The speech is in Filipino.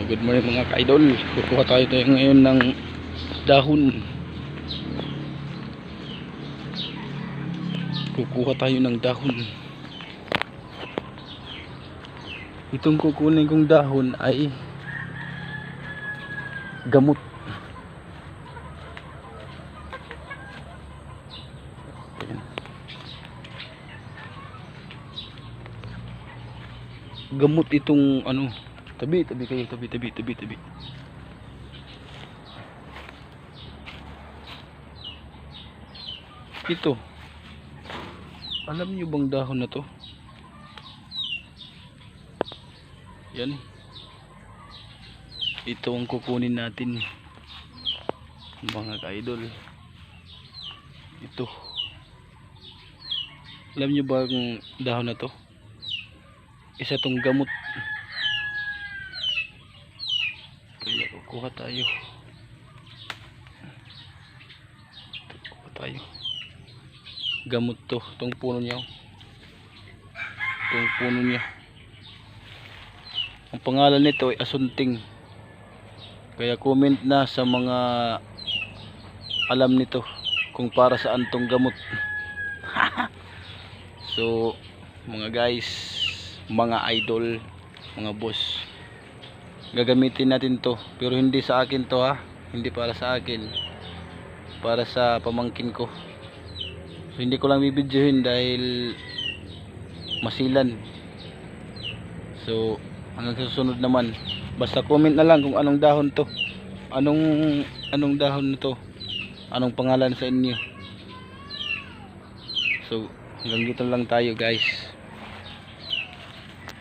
Good morning mga ka-idol. Kukuha tayo ngayon ng dahon. Itong kukunin kong dahon ay gamot. Gamot itong ano. Tabi kayo. Ito. Alam niyo bang dahon na to? Yan. Ito ang kukunin natin. Mga ka-idol. Ito. Alam niyo ba ang dahon na to? Isa tong gamot. Kaya kukuha tayo. Gamot to, itong puno niya. Ang pangalan nito ay asunting. Kaya comment na sa mga alam nito kung para saan tong gamot. So mga guys, mga idol, mga boss, gagamitin natin to, pero hindi sa akin to ha, hindi para sa akin, para sa pamangkin ko. So hindi ko lang bibidyohin dahil masilan. So hanggang susunod naman, basta comment na lang kung anong dahon to, anong dahon nito, anong pangalan sa inyo. So hanggang dito lang tayo guys.